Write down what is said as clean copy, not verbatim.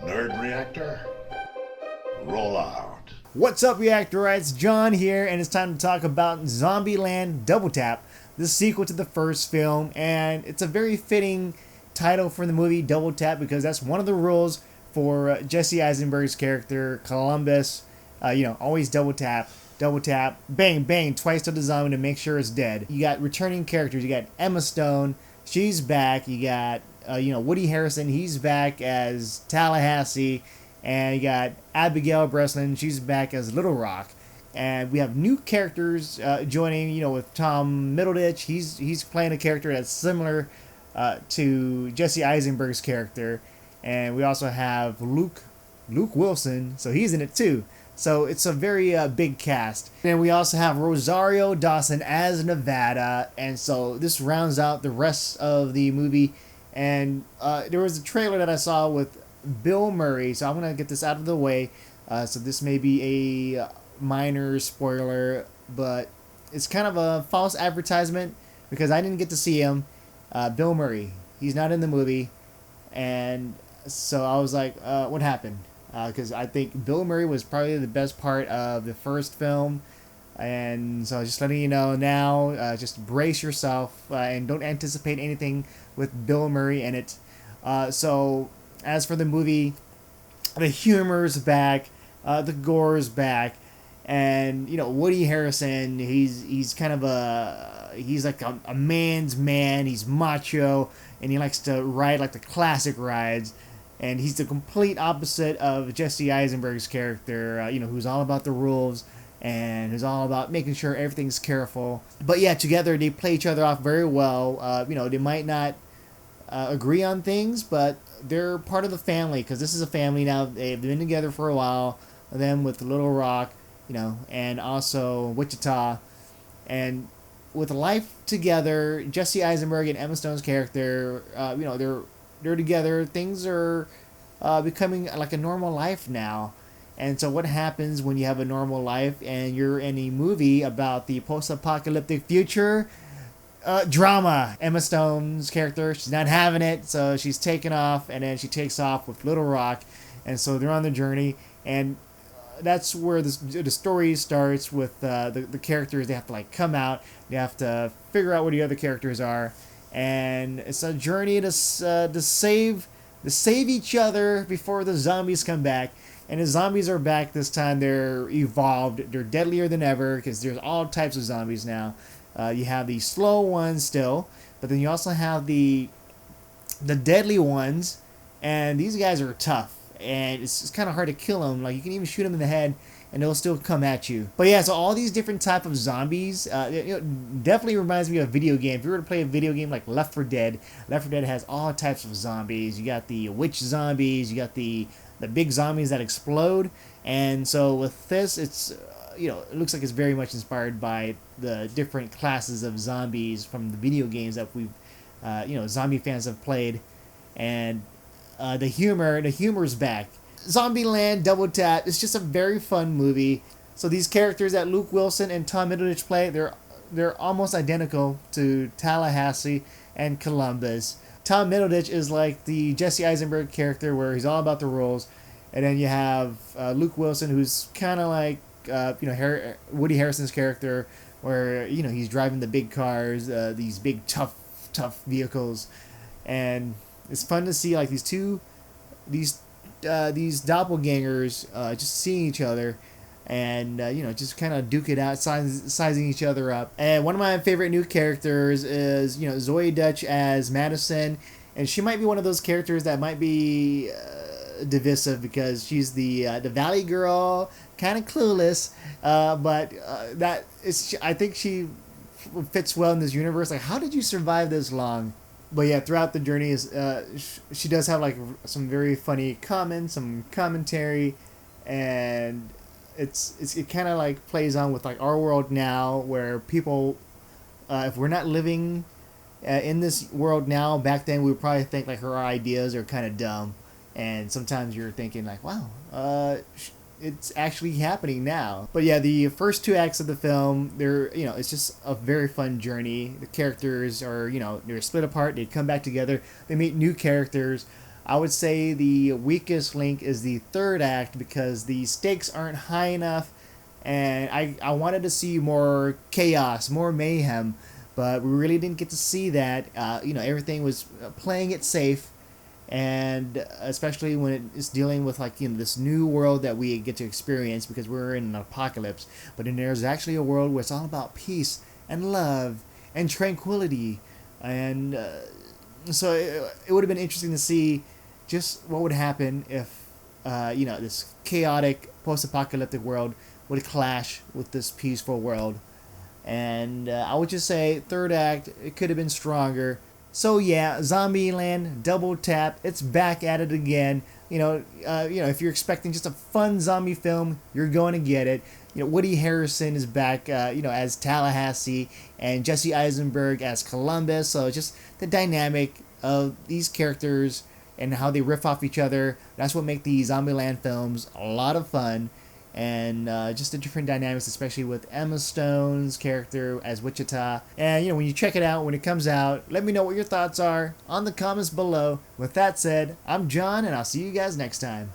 Nerd Reactor, roll out. What's up, Reactorites? John here, and it's time to talk about Zombieland Double Tap, the sequel to the first film, and it's a very fitting title for the movie Double Tap because that's one of the rules for Jesse Eisenberg's character, Columbus. Always double tap, bang, bang, twice to the zombie to make sure it's dead. You got returning characters. You got Emma Stone, she's back. You got, Woody Harrelson, he's back as Tallahassee. And you got Abigail Breslin, she's back as Little Rock. And we have new characters joining, with Tom Middleditch. He's playing a character that's similar to Jesse Eisenberg's character. And we also have Luke Wilson, so he's in it too. So it's a very big cast. And we also have Rosario Dawson as Nevada. And so this rounds out the rest of the movie. And there was a trailer that I saw with Bill Murray, so I'm going to get this out of the way. So this may be a minor spoiler, but it's kind of a false advertisement because I didn't get to see him. Bill Murray, he's not in the movie. And so I was like, what happened? Because I think Bill Murray was probably the best part of the first film. And so just letting you know now, just brace yourself and don't anticipate anything with Bill Murray in it. So as for the movie, the humor's back, the gore's back, and Woody Harrelson, he's kind of he's like a man's man. He's macho, and he likes to ride like the classic rides. And he's the complete opposite of Jesse Eisenberg's character, who's all about the rules and who's all about making sure everything's careful. But yeah, together they play each other off very well. They might not agree on things, but they're part of the family because this is a family now. They've been together for a while. Them with Little Rock, and also Wichita, and with life together, Jesse Eisenberg and Emma Stone's character, they're together. Things are becoming like a normal life now. And so what happens when you have a normal life and you're in a movie about the post-apocalyptic future? Drama. Emma Stone's character, she's not having it, so she's taken off, and then she takes off with Little Rock, and so they're on the journey, and that's where the story starts with the characters. They have to come out, they have to figure out where the other characters are, and it's a journey to save each other before the zombies come back. And the zombies are back this time. They're evolved. They're deadlier than ever because there's all types of zombies now. You have the slow ones still, but then you also have the deadly ones, and these guys are tough, and it's kind of hard to kill them. Like, you can even shoot them in the head, and they'll still come at you. But yeah, so all these different type of zombies, definitely reminds me of a video game. If you were to play a video game like Left 4 Dead has all types of zombies. You got the witch zombies, you got the big zombies that explode, and so with this, it's it looks like it's very much inspired by the different classes of zombies from the video games that we've, zombie fans have played, and the humor's back. Zombieland Double Tap, it's just a very fun movie. So these characters that Luke Wilson and Tom Middleditch play, they're almost identical to Tallahassee and Columbus. Tom Middleditch is like the Jesse Eisenberg character where he's all about the rules, and then you have Luke Wilson, who's kind of like Woody Harrelson's character, where he's driving the big cars, these big tough vehicles, and it's fun to see like these doppelgangers just seeing each other, and just kind of duke it out, sizing each other up. And one of my favorite new characters is Zoe Dutch as Madison, and she might be one of those characters that might be divisive because she's the valley girl, kind of clueless, but I think she fits well in this universe. Like, how did you survive this long? But yeah, throughout the journey is she does have like some very funny comments, some commentary, and it kind of like plays on with like our world now, where people, if we're not living in this world now, back then we would probably think like her ideas are kind of dumb, and sometimes you're thinking like, wow, it's actually happening now. But yeah, the first two acts of the film, it's just a very fun journey. The characters are, they're split apart, they come back together, they meet new characters. I would say the weakest link is the third act because the stakes aren't high enough, and I wanted to see more chaos, more mayhem, but we really didn't get to see that. Everything was playing it safe, and especially when it's dealing with this new world that we get to experience because we're in an apocalypse. But then there's actually a world where it's all about peace and love and tranquility, and so it would have been interesting to see just what would happen if this chaotic post-apocalyptic world would clash with this peaceful world. And I would just say third act, it could have been stronger. So yeah, Zombieland Double Tap, it's back at it again. If you're expecting just a fun zombie film, you're going to get it. Woody Harrelson is back, as Tallahassee, and Jesse Eisenberg as Columbus. So just the dynamic of these characters and how they riff off each other. That's what make the Zombieland films a lot of fun. And just the different dynamics, especially with Emma Stone's character as Wichita. And when you check it out, when it comes out, let me know what your thoughts are on the comments below. With that said, I'm John, and I'll see you guys next time.